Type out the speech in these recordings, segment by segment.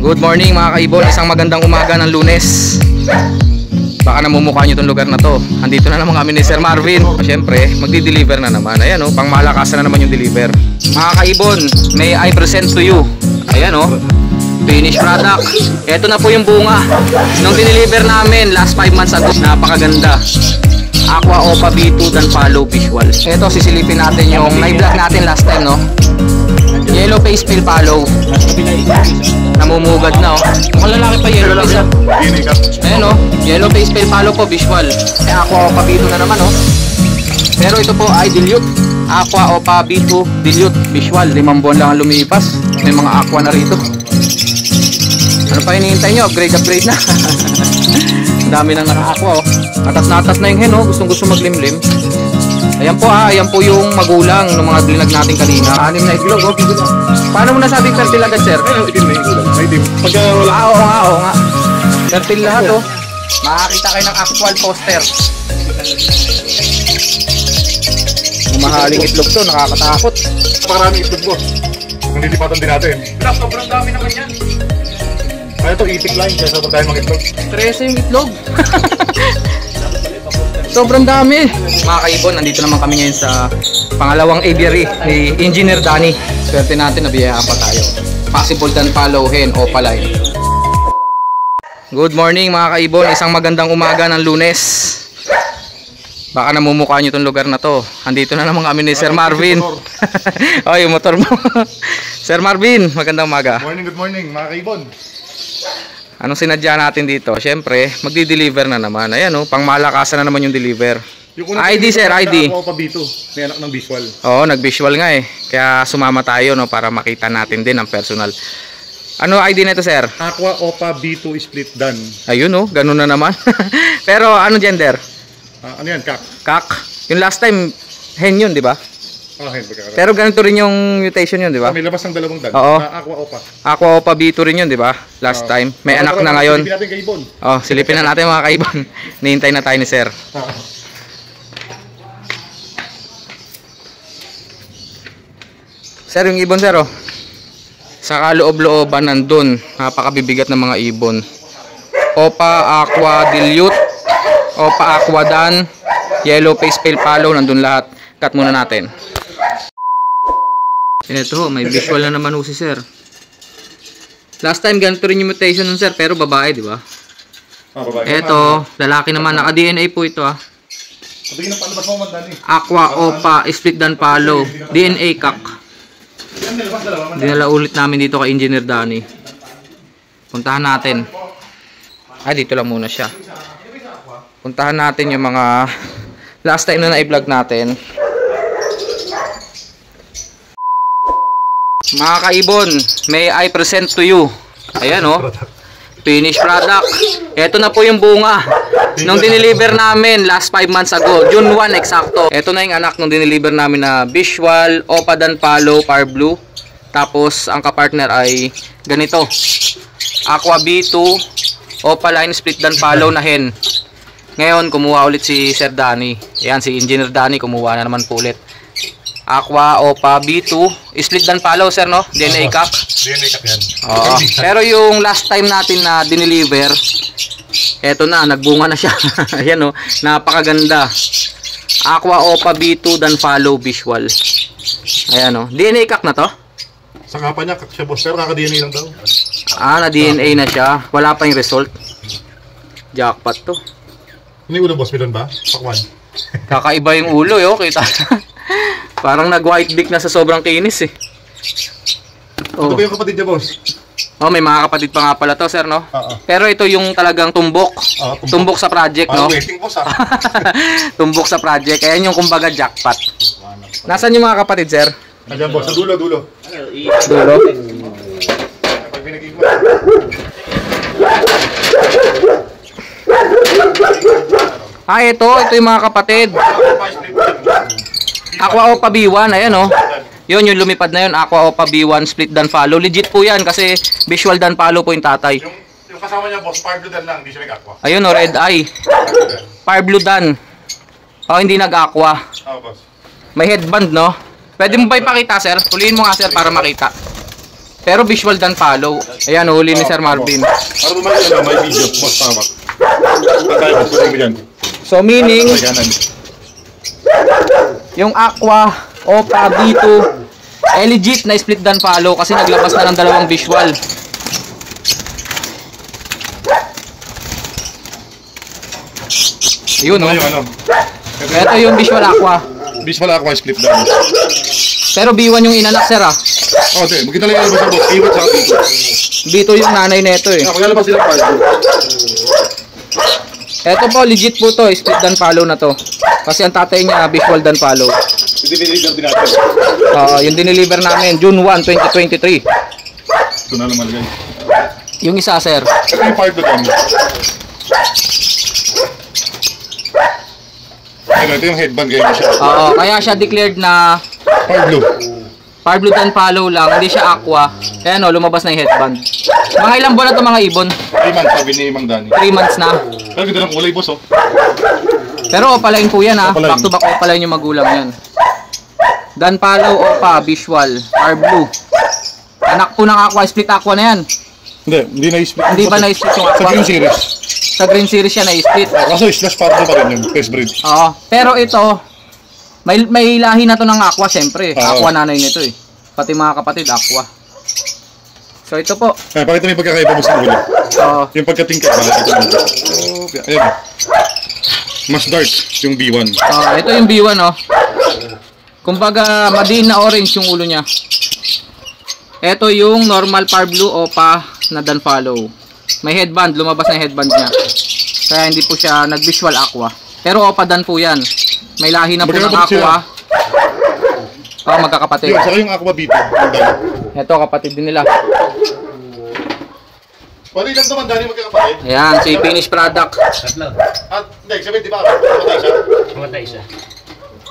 Good morning mga kaibon, isang magandang umaga ng Lunes. Baka namumukha nyo itong lugar na to. Andito na naman kami ni Sir Marvin. Siyempre, magdi-deliver na naman. Ayan o, pang malakasan na naman yung deliver. Mga kaibon, may I present to you. Ayan o, finished product. Ito na po yung bunga nung dineliver namin last 5 months ago. Napakaganda. Aqua Opa B2 dan follow visual. Ito, sisilipin natin yung na-vlog natin last time, no? Yellow face pale follow. Namumugad na, oh. Mukhang lalaki pa yellow face, ah. Ayan, oh. Yellow face pale follow po visual. Aqua Opa B2 na naman, oh. Pero ito po ay dilute. Aqua Opa B2 dilute visual. 5 buwan lang ang lumipas. May mga aqua na rito. Ano pa hinihintay nyo? Upgrade na. Ang dami nang naka-aqua, oh. Atas na atas na yung hen, oh. Gustong-gusto maglimlim. Ayan po, ayan po yung magulang ng mga blinag natin kanina. 6 na itlog, oh. Paano mo nasabing fertile agad, sir? Itim na itlog. Itim. Pagka wala. Oo nga. Fertile lahat, oh. Makakita kayo ng actual poster. Mahaling itlog to, nakakatakot. Maraming itlog, boss. Kung lilipatan din natin. Sobrang dami naman yan. Kaya ito, itik lang. Kaya sobrang tayo mga itlog. 13 yung itlog. Sobrang dami. Mga kaibon, nandito naman kami ngayon sa pangalawang aviary ni Engineer Danny. Swerte natin, nabiyayaan pa tayo. Possible dan follow hen o palay. Good morning mga kaibon, isang magandang umaga ng Lunes. Baka namumukha nyo itong lugar na to. Andito na naman kami ni Sir Marvin. Oh, yung motor mo. Sir Marvin, magandang umaga. Good morning mga kaibon. Anong sinadya natin dito? Siyempre, magdi-deliver na naman. Ayan, oh, pang malakasan na naman yung deliver. ID, sir, ID. Aqua Opa B2, may anak ng visual. Oo, nag-visual nga eh. Kaya sumama tayo, no, para makita natin din ang personal. Ano ID na ito, sir? Aqua Opa B2 split done. Ayun, oh, ganun na naman. Pero ano gender? Ano yan, kak? Kak. Yung last time, hen yun, di ba? Hen. Pero ganito rin yung mutation yun, di ba? May labas ng 2 dan. Oo. Aqua Opa. Aqua Opa B2 rin yun, di ba? Last time. May anak na ngayon. Silipin natin kaibon. Oh, silipin na natin mga kaibon. Nihintay na tayo ni sir. Sir, yung ibon, sir, oh. Sa kaloob-looban nandun. Napakabibigat ng mga ibon. Opa Aqua Dilute, Opa Aqua Dan, Yellow Face Pale Follow, nandun lahat. Cut muna natin. Ito, may visual na naman si sir. Last time ganito rin yung mutation nun, sir, pero babae, di ba? Babae. Ito, lalaki naman. Naka-DNA po ito, ah. Sabihin ng palabas mo, Dani. Aqua Opa split dan follow. DNA kak. Dinala ulit namin dito kay Engineer Danny. Puntahan natin. Dito lang muna siya. Puntahan natin yung mga last time na na-vlog natin. Mga kaibon, may I present to you. Ayan, oh. Finished product. Ito na po yung bunga nung dineliver namin last 5 months ago. June 1 eksakto. Ito na yung anak nung dineliver namin na visual, Opa dan follow, par blue. Tapos ang kapartner ay ganito. Aqua B2, Opa line split dan follow na hen. Ngayon kumuha ulit si Sir Danny. Ayan, si Engineer Danny kumuha na naman po ulit. Aqua Opa B2 split dan follow, sir, no? DNA cap. DNA cap yan. Oo. Pero yung last time natin na dineliver, eto na, nagbunga na siya. Ayan, no? Napakaganda. Aqua Opa B2 dan follow visual. Ayan, no? DNA cap na to? Sa kapa niya, kak siya, boss. Pero kaka-DNA lang daw. Na DNA na siya. Wala pa yung result. Jackpot to. Hindi ulo, boss. Meron ba? Pakwan. Kakaiba yung ulo, yo. Kita. Parang nag-white beak na sa sobrang kinis, eh. Ito ba yung kapatid niya, boss? Oh, may mga kapatid pa nga pala to, sir, no? Pero ito yung talagang tumbok. Tumbok sa project, no? Waiting, boss, ha? Tumbok sa project. Ayan yung kumbaga jackpot. Nasaan yung mga kapatid, sir? Ayan, boss. Sa dulo. Dulo? Pag pinag-ikot. Ito yung mga kapatid. Aqua Opa B1, ayan, oh. Yun, yung lumipad na yun, Aqua Opa B1 split dan follow. Legit po yan kasi visual dan follow po yung tatay. Yung kasama niya, boss, par blue dan lang, hindi siya nag-aqua. Ayun, oh, red eye. Par blue dan. Hindi nag-aqua. Boss. May headband, no? Pwede mo ba ipakita, sir? Puliin mo nga, sir, para makita. Pero visual dan follow. Ayan, huli ni Sir Marvin. Para bumalik na may video, boss tama. Patay boss, pwede mo dyan. So meaning, Paganan. yung Aqua, Opa, B2, legit na split dan follow kasi naglabas na ng dalawang visual. Yun, no? Ito yung ano. Ito yung visual Aqua. Visual aqua split down. Pero B1 yung inanak, sir, ah. Oh, okay. Magkita lang yung alabas ng boss. Iwat sa akin. B2 yung nanay nito, eh. Maglalabas sila pa. Ito po, legit po to, split dan follow na to. Kasi ang tatay niya, visual dan follow. Diniligam din natin. Yung dineliver namin, June 1, 2023. Ito na naman guys. Yung isa, sir. Ito yung part doon. Ito yung headband ganyan siya. Kaya siya declared na Part blue. Far Blue Dan Follow lang, hindi siya Aqua. Kaya no, lumabas na yung headband. Mga ilang buwan na ito mga ibon? 3 months sabi ni Mang Danny. 3 months na. Pero ganda ng kulay boss oh. Pero opalain po yan ha. Opaline. Back to back opalain yung magulang yan. Dan Follow, Opa, Visual, Far Blue. Anak po ng Aqua, split Aqua na yan. Hindi na-split. Hindi ba na-split yung Sa Aqua? Green Series. Sa Green Series siya na-split. Kaso slash part pa rin yung test breed. Oo. Pero ito, may lahi na to ng Aqua syempre. Oo. Aqua nanay nito eh. Pati mga kapatid, Aqua. So ito po. Pakita mo yung pagkakaiba mo sa ulo. Oo. Yung pagkatingkat ba? Okay. Ayan. Mas dark yung B1. Ito yung B1 oh. Kumbaga madiin na orange yung ulo niya. Ito yung normal Far Blue Opa na Dan Follow. May headband, lumabas na yung headband niya. Kaya hindi po siya nag-visual Aqua. Pero Opa Dan po yan. May lahi na po ng Aqua. Magkakapatid. Yung, saka yung aqua dito. Ito kapatid din nila. Pwede lang naman Danny magkakapatid. Ayan, si finished product. At hindi, sabihin di ba? Matay siya. Mamatay siya.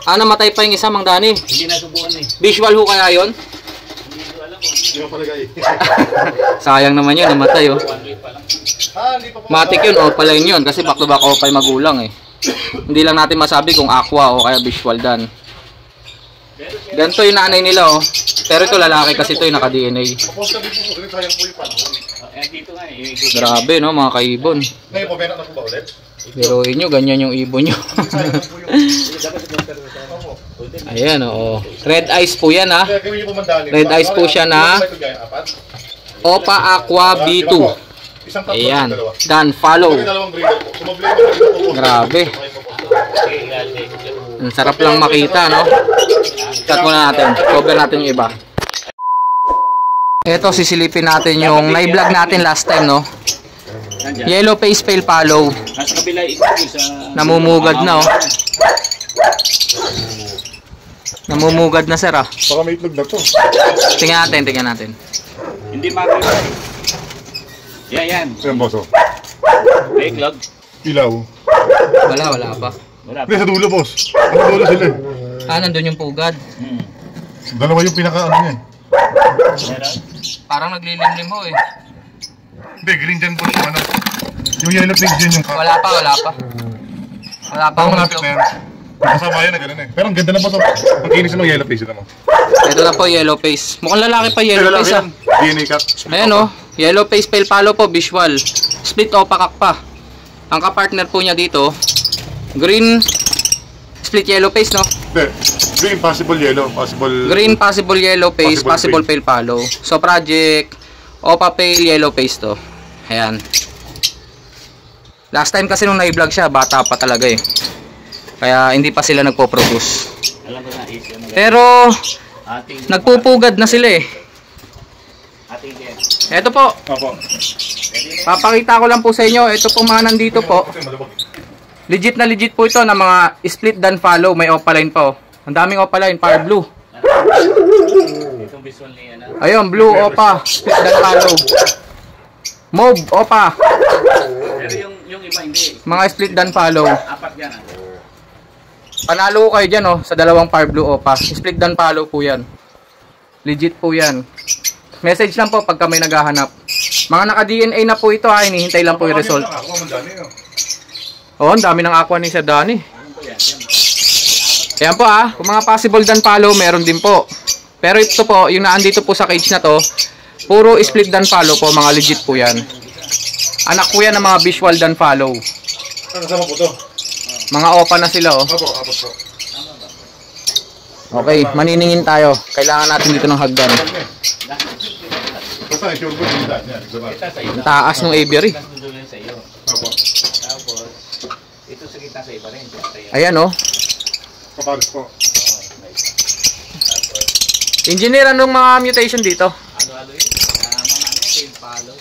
Namatay pa yung isa, Mang Dani. Hindi nasubukan eh. Visual ho kaya yun? Hindi mo palagay. Sayang naman yun, namatay oh. 1 week pa lang. Hindi pa po. Matic yun, opaline yun. Kasi back to back opay magulang eh. Hindi lang natin masabi kung Aqua o kaya Visual Dan. Ganito yung nanay nila oh. Pero ito lalaki kasi ito yung naka-DNA. Paposta din po. Ganun sayang po yung panahon. Dito nga eh. Grabe no mga kaibon. Ngayon po, meron na po ba ulit? Biruin nyo, ganyan yung ibon nyo. Sayang po yung... Ayan oo. Red eyes po yan ha. Kaya gawin niyo po man Danny. Red eyes po siya na Opa Aqua B2. Isang tatlo, Ayan. dalawa. Dan Follow. Pag dalawang breeder po. Sumablay mo dito po. Grabe. Ang sarap lang makita, no? Cut muna natin. Cover natin yung iba. Ito, sisilipin natin yung na-vlog natin last time, no? Nandiyan. Yellow face pale follow. Nasa kabila ito sa... Namumugad na, oh. Namumugad na, sir, ah. Baka may itlog na to. Tingnan natin. Hindi makita. Yan. Ayan boss oh. May iklog. Ilaw. Wala pa. Wala Hindi, pa. sa dulo boss. Sa dulo sila eh. Nandun yung pugad. Dalawa yung pinaka ano niya eh. Meron? Parang naglilimlim ho, eh. Hindi, green dyan po yung ano. Yung yellow page dyan yung Wala pa. Wala pa. Tama natin na yan. Kasama yan na ganun eh. Pero ang ganda na boss oh. Ang kinis ng yellow page naman. Ito na po, yellow face. Mukhang lalaki pa yellow face, ah. DNA cut. Ayan o, yellow face pale follow po, visual. Split opaque pa. Ang kapartner po niya dito, green split yellow face, no? Hindi. Green, possible yellow. Possible... Green possible yellow face, possible pale follow. So project Opa pale yellow face to. Ayan. Last time kasi nung na-vlog siya, bata pa talaga eh. Kaya hindi pa sila nagpo-produce. Alam ko na is yun. Pero Ating... nagpupugad na sila eh. Ating yan. Ito po, Opo. papakita ko lang po sa inyo. Ito po mga nandito po. Legit na legit po ito na mga split dan follow. May opaline pa oh. Ang daming opaline, Far Blue. Itong visual niya na. Ayun, Blue Opa, split dan follow. Mauve Opa, Pero yung iba hindi. mga split dan follow. Apat yan ah. Panalo ko kayo dyan oh, sa dalawang Far Blue Opa. Split dan follow po yan. Legit po yan. Message lang po pagka may naghahanap. Mga naka-DNA na po ito ha, hinihintay lang po yung result. Oh, ang dami ng aqua ni Sir Danny. Ayan po ah, kung mga possible dan follow, meron din po. Pero ito po, yung naandito po sa cage na to, Puro split dan follow po, mga legit po yan. Anak po yan ng mga visual dan follow. Kasama po to. Mga opa na sila oh. Apo, apo po. Okay, maniningin tayo. Kailangan natin dito ng hagdan. Basta sure po yung daan niya. Ito sa iyo. Ang taas ng aviary. Dudulo sa iyo. Apo. Tapos, ito sa kita sa iba rin. Ayan oh. Kapalis po. Engineer, anong mga mutation dito? Ano yun? Mga tail palo.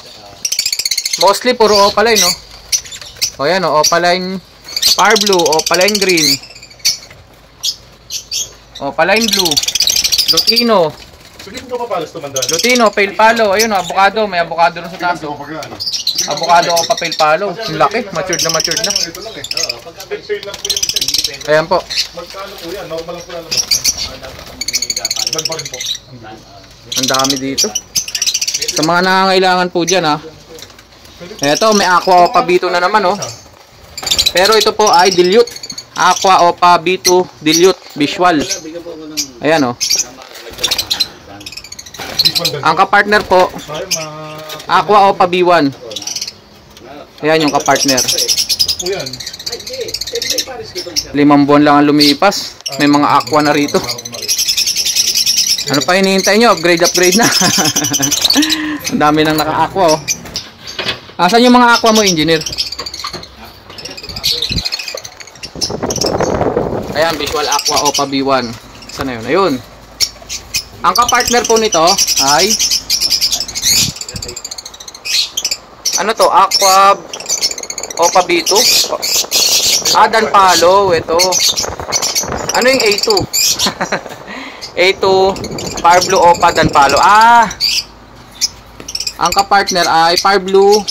Mostly puro opaline no. O yan oh, opaline far blue, opaline green, opaline blue, lutino, Sige po kapalis tumandaan. lutino, pale palo. Ayun oh, avocado, may avocado rin sa taas oh. Avocado o pa pale palo. Ang laki, matured na. Ito lang eh. Fail lang po yung isa. Ayan po. Magkano po yan? Normal lang po yan. Nagpa rin po. Ang dami dito. Sa mga nangangailangan po dyan ha. Eto, may aqua opa B2 na naman oh. Pero ito po ay dilute. Aqua opa B2 dilute visual. Ayan oh. Ang kapartner po, Aqua opa B1. Ayan yung kapartner. Po yan. 5 buwan lang ang lumipas. May mga aqua na rito. Ano pa hinihintay nyo? Upgrade na. Ang dami nang naka-aqua oh. Asan yung mga aqua mo, engineer? Ayan, visual aqua opa B1. Saan na yun? Ayun. Ang kapartner po nito ay ano to? Aqua opa B2. Dan palo. Ito. Ano yung A2? A2 Far Blue opa dan palo. Ang kapartner ay Far Blue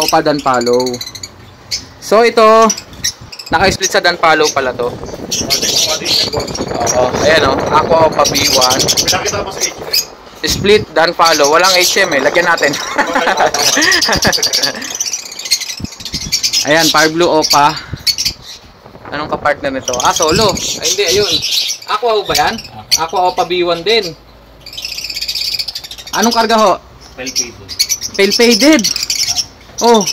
opa dan palo. So ito naka-split sa dan palo pala to. Ayan o, Aqua opa B1. Pinakita po sa HM. Split dan palo. Walang HM eh. Lagyan natin. Ayan, Far Blue opa. Anong kapartner nito? Solo. Ay hindi, ayun. Aqua ba yan? Aqua opa B1 din. Anong karga ho? Fail faded. Oh.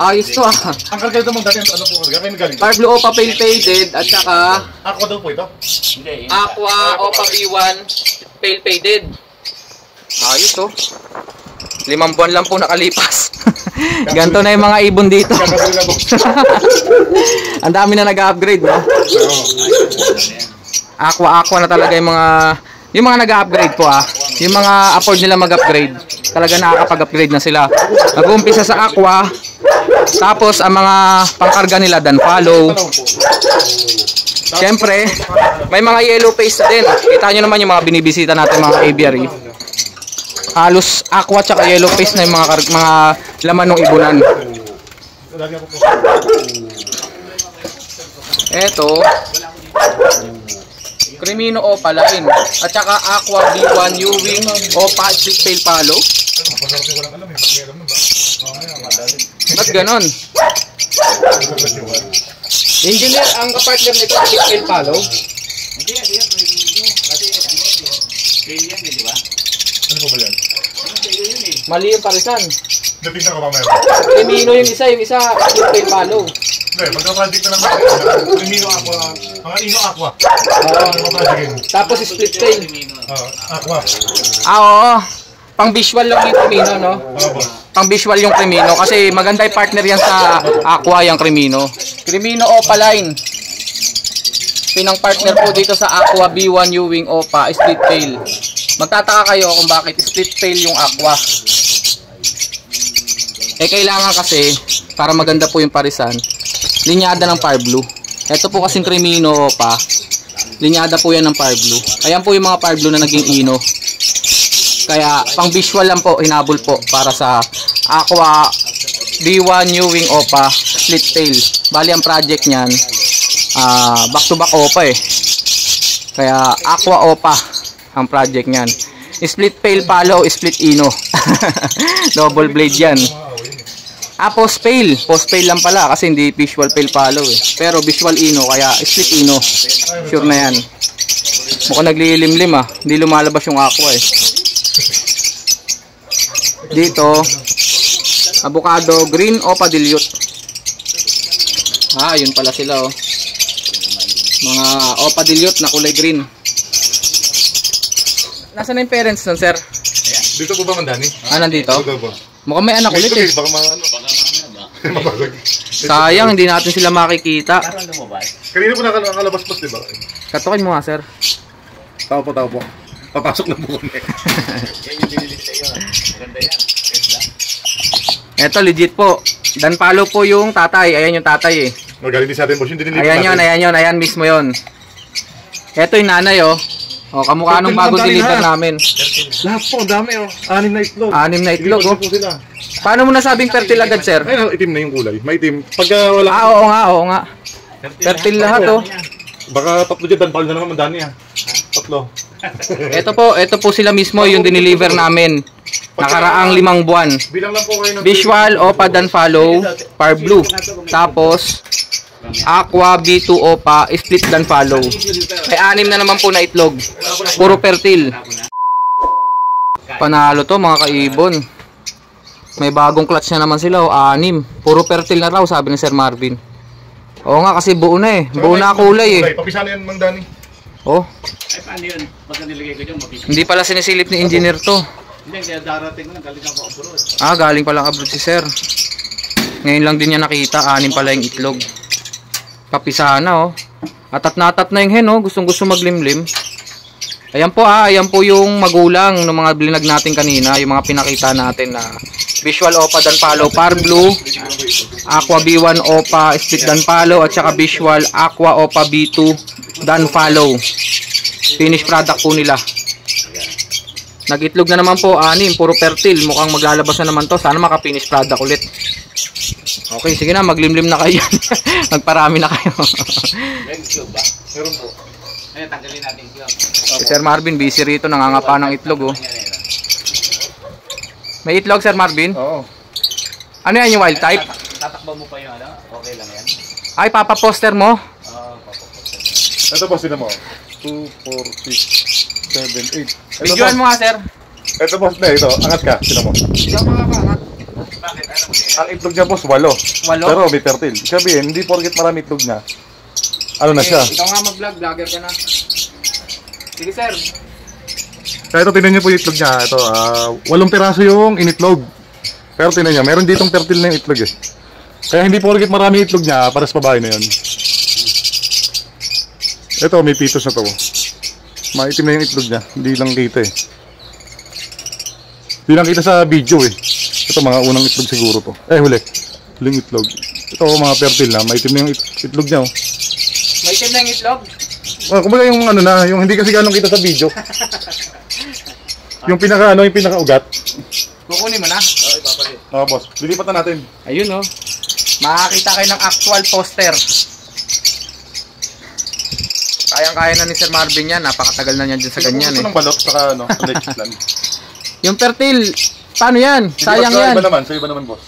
Ayos to ah. Ang karga ito mong dati, ano po karga? Kaya nagaling. Far Blue opa fail faded at saka Aqua daw po ito. Hindi. Aqua opa B1 fail faded. Ayos to. 5 buwan lang po nakalipas. Ganto na yung mga ibon dito. Kakabili na po. Ang dami na nag-upgrade no? Aqua na talaga yung mga nag-upgrade po ah. Yung mga afford nila mag-upgrade, talaga nakakapag-upgrade na sila. Nag-uumpisa sa aqua, tapos ang mga pangkarga nila dan follow. Siyempre, may mga yellow face din. Kita nyo naman yung mga binibisita natin mga aviary. Halos aqua tsaka yellow face na yung mga laman ng ibunan. Eto, Crimino opa line at saka Aqua B1 U-wing opa split tail palo. Ba't ganon? Engineer, ang kapartner nito split tail palo. Hindi. Kasi fail yan eh, di ba? Ano po ba yan? Mali yung parisan. Natingnan ko ba meron? Crimino yung isa split tail palo. Hindi, magka-project na naman. Crimino Aqua. Mga Ino Aqua. Tapos split tail. Aqua. Oo. Pang visual lang yung Crimino, no? Boss. Pang visual yung Crimino kasi maganda yung partner yan sa Aqua yung Crimino. Crimino opa line. Pinang partner po dito sa Aqua B1 U-wing opa split tail. Magtataka kayo kung bakit split tail yung Aqua. Kailangan kasi para maganda po yung parisan, linyada ng Far Blue. Ito po kasing Crimino opa. Linyada po yan ng Far Blue. Ayan po yung mga Far Blue na naging Ino. Kaya pang visual lang po, hinabol po para sa Aqua B1 U-wing opa split tail. Bali ang project niyan back to back opa eh. Kaya Aqua opa ang project niyan. Split tail palo, split ino. Double blade yan. Post fail lang pala kasi hindi visual fail palo eh. Pero visual ino kaya split ino. Sure na yan. Mukhang naglilimlim ah. Hindi lumalabas yung aqua eh. Dito, avocado, green o dilute. Yun pala sila oh. Mga opa dilute na kulay green. Nasaan na yung parents nun, sir? Dito po ba Mandani? Nandito? Dito po. Mukhang may anak ulit eh. Baka mabagag. Sayang, hindi natin sila makikita. Kanina po nakalabas po, diba? Katukin mo nga, sir. Tao po. Papasok na po kami. Yan yung dinilig sa iyo. Maganda yan. Eto, legit po. Dan follow po yung tatay. Ayan yung tatay eh. Magaling din sa atin, boss. Yung dinilipat Ayan mismo yun. Eto yung nanay oh. O, kamukha nung bagong deliver namin. Lahat po, dami oh. 6 na itlog. 6 na itlog oh. Po sila. Paano mo nasabing fertile agad, sir? Ayun, itim na yung kulay. May itim. Pagka wala... Oo nga. Fertile lahat oh. Baka 3 dyan, danpal na naman Mandani ah. 3. Ito po sila mismo yung diniliver namin. Nakaraang 5 buwan. Bilang lang po kayo ng... Visual, Opa, Dan Follow, Par Blue. Tapos, Aqua, B2, Opa, Split, Dan Follow. May 6 na naman po na itlog. Puro fertile. Panalo to mga kaibon. May bagong clutch na naman sila, 6. Puro fertile na raw, sabi ni Sir Marvin. Oo nga, kasi buo na eh. Buo na kulay eh. Papisala yan, Mandani. Oh. Ay, paano yun? Pagka nilagay ko dyan, mapipili. Hindi pala sinisilip ni engineer to. Hindi, kaya darating na, galing ako abroad. Galing pala abroad si Sir. Ngayon lang din niya nakita, 6 pala yung itlog. Papisa na oh. Atat na yung hen oh, gustong maglimlim. Ayan po yung magulang ng mga blinag natin kanina, yung mga pinakita natin na Visual Opa Dan Follow Par Blue, Aqua B1 Opa Split Dan Follow at saka Visual Aqua Opa B2 Dan Follow. Finished product po nila. Nag-itlog na naman po, 6, puro fertile. Mukhang maglalabas na naman to. Sana maka-finish product ulit. Okay, sige na, maglimlim na kayo. Nagparami na kayo. May itlog ba? Meron po. Ayun, tanggalin natin itlog. Si Sir Marvin, busy rito, nangangapa ng itlog oh. May itlog, Sir Marvin? Oo. Ano yan, yung wild type? Tatakbo mo pa yung ano? Okay lang yan? Ay, papaposter mo? Papaposter. Ito boss, sila mo. 2, 4, 6, 7, 8. Videoan mo nga, Sir. Ito boss na, ito. Angat ka, sila mo. Ikaw mga pangat. Bakit? Ano mo yan? Ang itlog niya boss, 8. 8? Pero may fertile. Sabihin, hindi porket marami itlog niya. Ano na siya? Ikaw nga mag-vlog, vlogger ka na. Sige, Sir. Kaya ito, tinan niyo po yung itlog niya. Ito, 8 piraso yung initlog. Pero tinan niyo, meron ditong fertile na yung itlog eh. Kaya hindi porket marami itlog niya, pares babae na yun. Ito, may pitos na to. Maitim na yung itlog niya. Hindi lang kita eh. Hindi lang kita sa video eh. Ito, mga unang itlog siguro to. Huli. Huling itlog. Ito, mga fertile na. Maitim na yung itlog niya oh. Maitim na yung itlog? Kumbaga yung ano na, yung hindi kasi ganong kita sa video. Yung pinaka ugat. Kukunin mo na? Oo, ipapalit. Boss, lilipat na natin. Ayun oh. Makakita kayo ng actual poster. Kayang-kaya na ni Sir Marvin yan. Napakatagal na niyan dyan sa ganyan eh. Ito ng balot, saka lang. Yung fertile, paano yan? Sayang yan. Sa iba naman boss.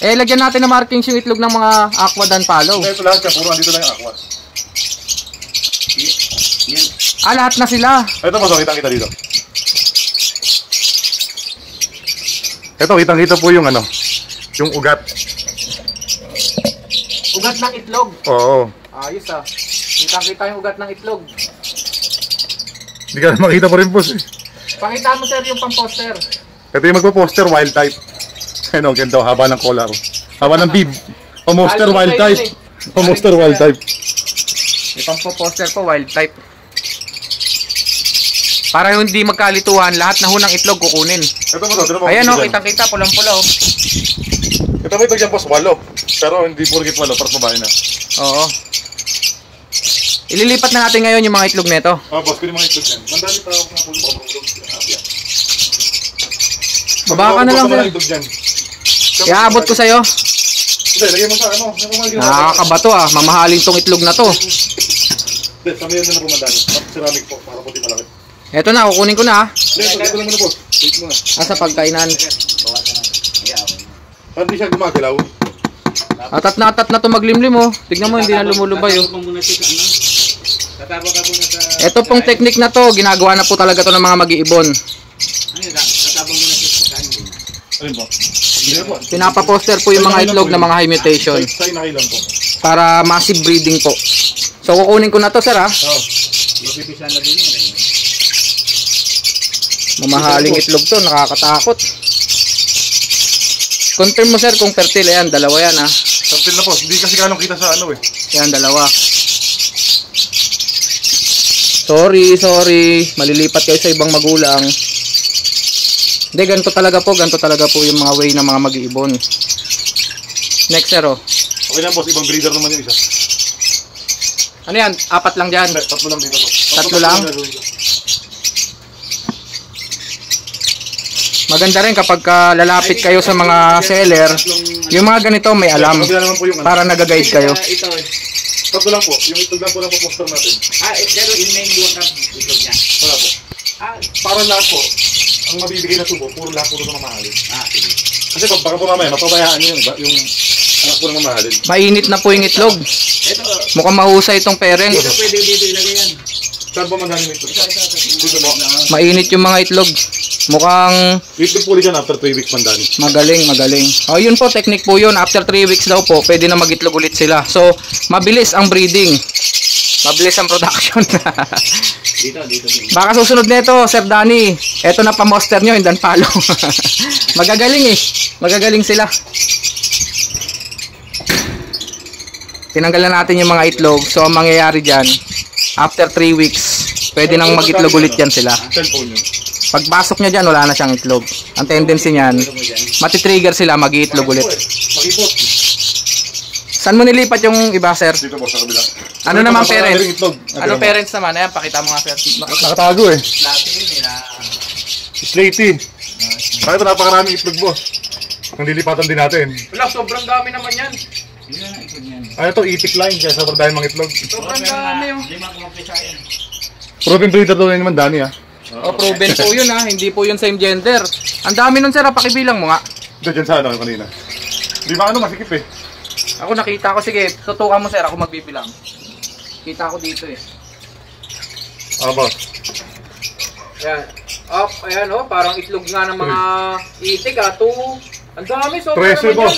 Lagyan natin na markings yung itlog ng mga Aqua Dan Follow. Ito lahat siya, puro andito lang yung aqua. Yan. Lahat na sila. Ito boss, kitang-kita dito. Ito, kitang-kita po yung ano, yung ugat. Ugat ng itlog. Oo. Ayos ah. Kitang-kita yung ugat ng itlog. Hindi ka na makita pa rin boss eh. Pakita mo, Sir, yung pang-poster. Ito yung magpo-poster wild type. Ano, ganda, haba ng collar. Haba ng bib. Pa-poster wild type. Pa-poster wild type. Yung pang-poster po, wild type. Para hindi magkalituhan, lahat na hunang itlog kukunin. Ito mo, Ayan oh, kitang-kita, pulang-pula oh. Ito mo ito dyan boss, 8. Pero hindi porkit 8, para babae na. Oo. Ililipat na natin ngayon yung mga itlog nito. Boss, kunin mga itlog yan. Mandali pa ako na pulo pa marulog. Baba ka na lang, Sir. Iaabot ko sa'yo. Hindi, lagyan mo sa ano. Nakakabato ah, mamahalin tong itlog na to. Hindi, samayan na po mandali. Ceramic po, para puti malaki. Eto na, kukunin ko na ah. Ito lang muna boss. Wait mo na. Sa pagkainan. Hindi siya gumagalaw. Atat na to maglimlim oh. Tignan mo, hindi na lumulubay oh. Tatabang muna siya sa ano? Tatabang ka muna sa... Ito pong technique na to, ginagawa na po talaga to ng mga mag-iibon. Ano yun? Tatabang muna Alin po? Hindi po. Pinapaposter po yung mga itlog na mga high mutation Say na lang po. para massive breeding po. So kukunin ko na to, sir, ha. Oo. Mapipisa na din yun eh. Mamahaling itlog to, nakakatakot. Confirm mo, sir, kung fertile. Ayan, dalawa yan, ha. Fertile na po. Hindi kasi ganong kita sa ano eh. Ayan, dalawa. Sorry. Malilipat kayo sa ibang magulang. Hindi, ganito talaga po yung mga way ng mga mag-iibon. Next, sir, oh. Okay lang boss, ibang breeder naman yung isa. Ano yan? 4 lang dyan. Tatlo lang dito po. Tatlo lang? Maganda rin kapag lalapit kayo sa mga seller, yung mga ganito may alam para nag-guide kayo. Ito eh. Tatlo lang po. Yung itlog lang po lang po-poster natin. Pero in-manual ka itlog niya. Wala po. Para lahat po, ang mabibigay na tubo, puro lahat po na mamahalin. Sige. Kasi pag baka po mamaya, mapabayaan nyo yung anak po na mamahalin. Mainit na po yung itlog. Ito, Mukhang mahusay itong parent. dito pwede dito ilagay yan. Saan po mandali yung itlog? Dito po. Mainit yung mga itlog. Mukhang Itlog po ulit yan after 3 weeks mandali. magaling. Oh, yun po, technique po yun. After 3 weeks daw po, pwede na mag-itlog ulit sila. So, mabilis ang breeding. Mabilis ang production. Dito. Baka susunod nito, Sir Danny. Eto na pa-monster nyo, and then follow. Magagaling eh. Magagaling sila. Tinanggalan natin yung mga itlog. So, ang mangyayari dyan, after 3 weeks, pwede nang mag-itlog ulit yan sila. Cellphone nyo. Pagpasok niya dyan, wala na siyang itlog. Ang tendency niyan, matitrigger sila, mag-iitlog ulit. Mag-ipot. Saan mo nilipat yung iba, sir? Dito po sa kabila. Ano naman parents? Itlog. Ano parents naman? Ayan, pakita mo nga, sir. Nakatago eh. Lahat yun eh na... Slaty. Bakit napakaraming itlog boss? Ang lilipatan din natin. Wala, sobrang dami naman yan. Yun na itlog niyan. Ano to, itik line kaya sobrang dahil mga itlog. Sobrang dami oh. Lima kumapisa yan. Proven breeder daw yun naman Dani ah. Oh, proven po yun ha, hindi po yun same gender. Ang dami nun, sir, pakibilang mo nga. Ito dyan sa ano kanina. Di ba ano masikip eh. Ako nakita ko, sige, tutukan mo, sir, ako magbibilang. Kita ko dito eh. Boss. Ayan. Up, ayan oh, parang itlog nga ng mga itik ha. 2, ang dami, sobrang 13 naman boss.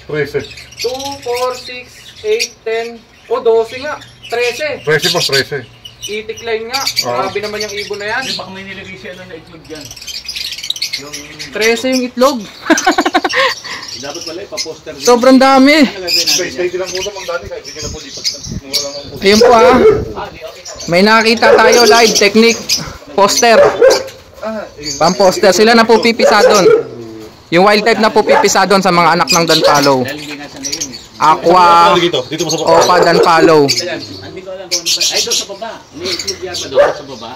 yan. 13. 2, 4, 6, 8, 10. Oh, 12 nga. 13. 13 boss, 13. Itik line nga. Grabe naman yung ibon na yan. Hindi baka may nilagay siya na itlog dyan. Yung... 13 yung itlog. Dapat pala ipaposter din. Sobrang dami. Ano gagawin natin yan? Slaty lang po naman Dani kahit hindi nyo na po lipat. Mura lang ang po. Ayun po ha. Di okay na. May nakita tayo live technique. Poster. Pang-poster. Sila na po pipisa doon. Yung wild type na po pipisa doon sa mga anak ng Danpalo. Dahil hindi nasa na yun eh. Aqua, Dito mo sa Opa, Danpalo. Teka, hindi ko alam kung ano pa. Ay, doon sa baba. May itlog yan ba doon sa baba?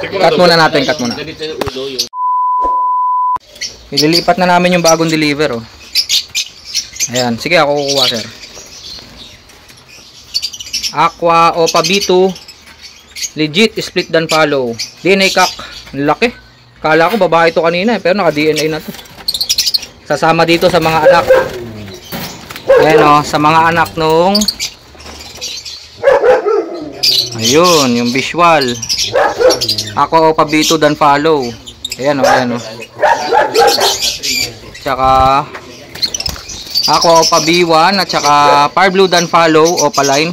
Cut muna natin, cut muna. Ganito yung ulo yung... Ililipat na namin yung bagong deliver oh. Ayan, sige ako kukuha, sir. Aqua, Opa B2. Legit, split Danpalo. DNA cock. Ang laki. Kala ko babae ito kanina eh, pero naka DNA na to. Sasama dito sa mga anak. Ayan o, sa mga anak nung... Ayun, yung visual. Aqua, Opa B2 Danpalo. Ayan o, ayan o. Tsaka Aqua, Opa B1 at saka Fire Blue Danpalo, Opa line.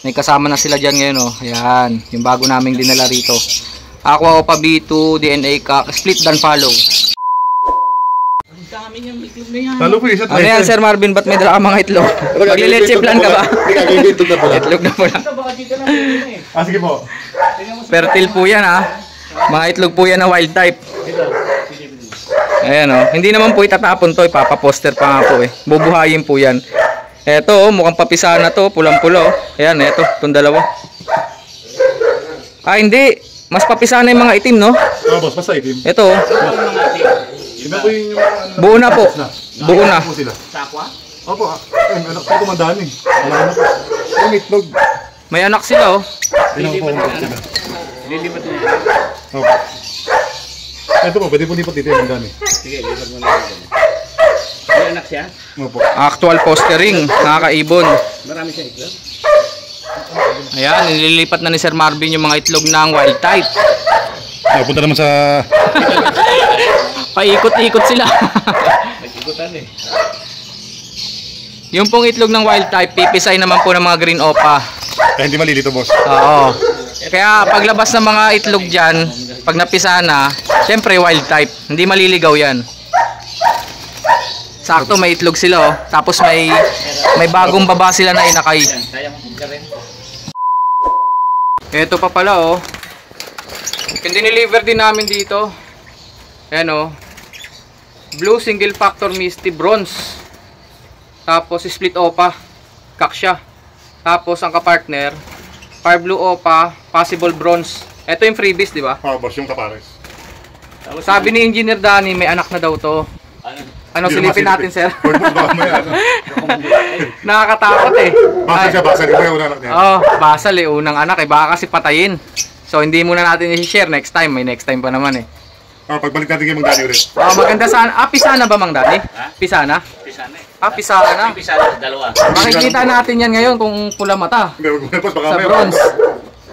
May kasama na sila dyan ngayon oh. Ayan, yung bago naming dinala rito. Aqua, Opa B2, DNA cock, split Danpalo. Ang dami niyang itlog na yan. Lalo po isa Ano yan, Sir Marvin? Ba't may dala ka mga itlog? Maglileche plan ka ba? Itlog na pala. Itlog na pula. Ito baka dito na pwede eh. Sige po. Fertile po yan ha. Mga itlog po yan na wild type. Ayan oh. Hindi naman po itatapon to. Ipapaposter pa nga po eh. Bubuhayin po yan. Eto oh, mukhang papisa na to. Pulang-pula oh. Ayan, eto. Itong dalawa. Ah, hindi. Mas papisa na yung mga itim, no? Boss, basta itim. Ito oh. Iba po yung Buo na po. Buo na. po sila. Sakwa? Opo, anak po kumandaan eh. Alam po. Yung itlog. May anak sila oh. Lilipat na sila. Lilipat na yan. Opo. Ito po, pwede po lipat dito yung Dani. Sige, lipat mo na yan. May anak siya? Opo. Actual postering. Nakakaibon. Marami siya itlog? Ayan, nililipat na ni Sir Marvin yung mga itlog ng wild type. Punta naman sa... Paikot-ikot sila. Nag-ikutan eh. Yung pong itlog ng wild type, pipisay naman po ng mga green opa. Kaya hindi mali dito, boss. Oo. Kaya paglabas ng mga itlog dyan, pag napisa na, syempre wild type. Hindi maliligaw yan. Sakto, may itlog sila oh. Tapos may bagong baba sila na inakay. Kaya mo ka rin. Ito pa pala oh. Diniliver din namin dito. Ayan oh. Blue single factor misty bronze. Tapos split opa, kaksya. Tapos ang kapartner, fire blue opa, possible bronze. Ito yung freebies, di ba? Boss, yung kapares. Sabi ni Engineer Danny, may anak na daw to. Ano Hindi silipin naman natin, sir? Baka may ano. Nakakatakot eh. Basal siya, basal. Ito yung anak niya. Oh, basal eh, unang anak eh. Baka kasi patayin. So hindi muna natin i-share next time. May next time pa naman eh. Pagbalik natin kay Mang Dani ulit. Oh, maganda sana. Pisana ba, Mang Danny? Ha? Pisana? Pisana eh. Pisana. Pisana, dalawa. Makikita natin yan ngayon kung pula mata. Hindi, boss, baka Sa may bronze.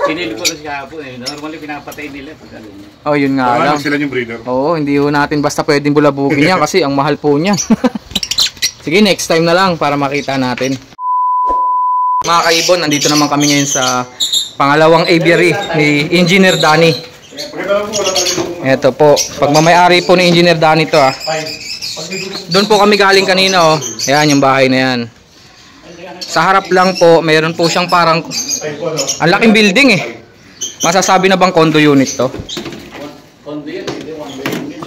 Sinili ko na siya hapon eh. Normally pinapatay nila pag ano. Oh, yun nga lang. sila yung breeder. Oo, hindi ho natin basta pwedeng bulabugin yan kasi ang mahal po niyan. Sige, next time na lang para makita natin. Mga kaibon, nandito naman kami ngayon sa pangalawang aviary ni Engineer Danny. Ito po, pagmamayari po ni Engineer Danny to ah. Doon po kami galing kanina oh. Ayan yung bahay na yan. Sa harap lang po, mayroon po siyang parang ang laking building eh. Masasabi na bang condo unit to? Kondo yan, hindi one way.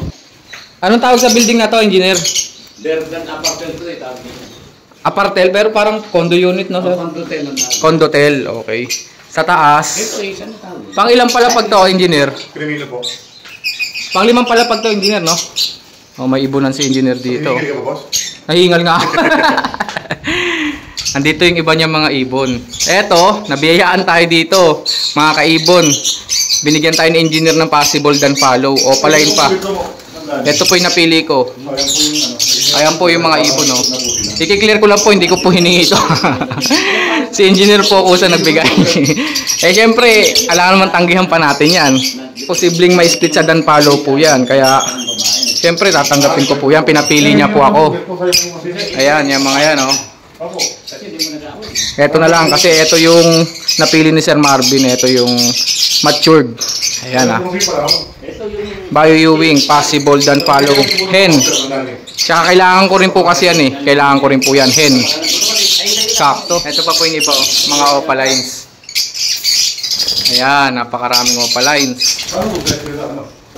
Anong tawag sa building na to, Engineer? Derdan apartment to eh, tawag nila. Apartel, pero parang condo unit no? Sir? Condotel ang tawag. Condotel, okay. Sa taas. Ito eh, saan tawag? Pang ilang palapag to, Engineer? Krimilo po. Pang limang palapag to, Engineer, no? Oh, may ibunan si Engineer dito. Hingil ka ba, boss? Nahingal nga. Andito yung iba niyang mga ibon. Eto, nabiyayaan tayo dito, mga kaibon. Binigyan tayo ni Engineer ng possible dan follow. O, palain pa. Ito po yung napili ko. Ayan po yung mga ibon, no? I-clear ko lang po, hindi ko po hiningi ito. Si Engineer po ako sa nagbigay. Eh, syempre, alam naman tanggihan pa natin yan. Posibleng may split sa dan follow po yan. Kaya, syempre, tatanggapin ko po yan. Pinapili niya po ako. Ayan, yung mga yan, no? Ito na lang, kasi ito yung napili ni Sir Marvin. Ito yung matured. Ayan, ah. Bio Ewing, possible dan follow, hen. Tsaka kailangan ko rin po kasi yan eh. Kailangan ko rin po yan, hen. Sakto. Ito pa po yung iba, mga opalines. Ayan, napakaraming opalines.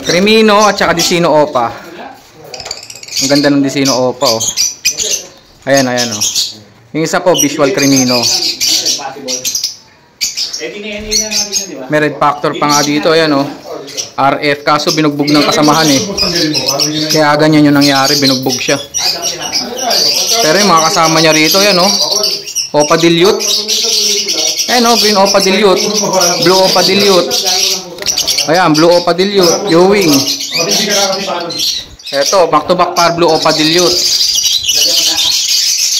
Crimino at saka Dicino opa. Ang ganda ng Dicino opa oh. Ayan, ayan oh. Yung isa po, visual Crimino. May red factor pa nga dito, ayan oh. RF, kaso binugbog ng kasamahan eh. Kaya ganyan yung nangyari, binugbog siya. Pero yung mga kasama niya rito, ayan oh. Opa dilute. Ayan oh, green opa dilute. Blue opa dilute. Ayan, blue opa dilute. Ewing. Eto, back to back par blue opa dilute.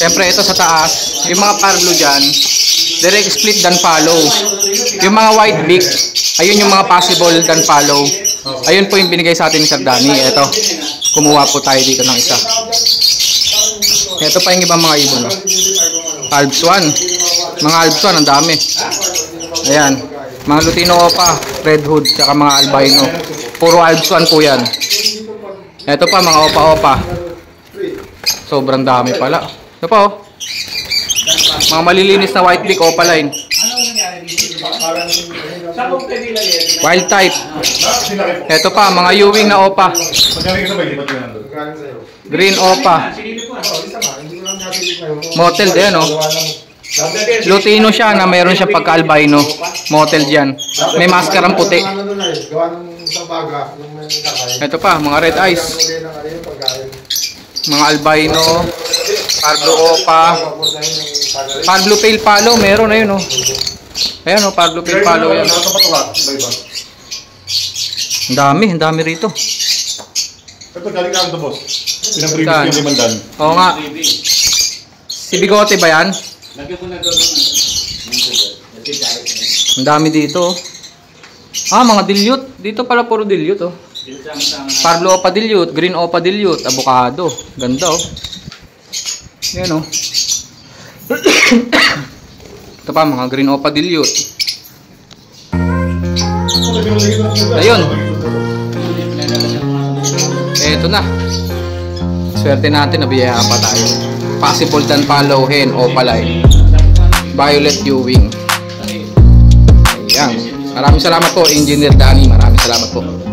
Siyempre ito sa taas, yung mga par blue dyan, direct split dan follow. Yung mga white beak, ayun yung mga possible dan follow. Ayun po yung binigay sa atin ni Sir Danny. Ito, kumuha po tayo dito ng isa. Ito pa yung ibang mga ibon. Alps 1. Mga Alps 1, ang dami. Ayan. Mga Lutino opa, red hood, tsaka mga albino. Puro Alps 1 po yan. Ito pa, mga opa-opa. Sobrang dami pala. Ito pa oh. Mga malilinis na white beak opaline. Wild type. Ito pa, mga Ewing na opa. Green opa. Motel din oh. Lutino siya na mayroon siyang pagka-albino. Motel dyan. May maskarang puti. Ito pa, mga red eyes. Mga albino. Parblue opa. Parblue pale palo, meron na yun oh. Ayan oh, Parblue pale palo yan. Ang dami rito. Ito, galing ka ito, boss. Pinag-previous yung limandan. Oo nga. Si Bigote ba yan? Ang dami dito oh. Ah, mga dilute. Dito pala puro dilute oh. Pablo Opa Dilute, Green Opa Dilute, avocado. Ganda oh. Yan oh. Ito pa mga Green Opa Dilute. Ayun. Eto na. Swerte natin, nabiyaya pa tayo. Possible Dan Palo Hen Opaline. Violet Ewing. Ayan. Maraming salamat po, Engineer Danny. Maraming salamat po.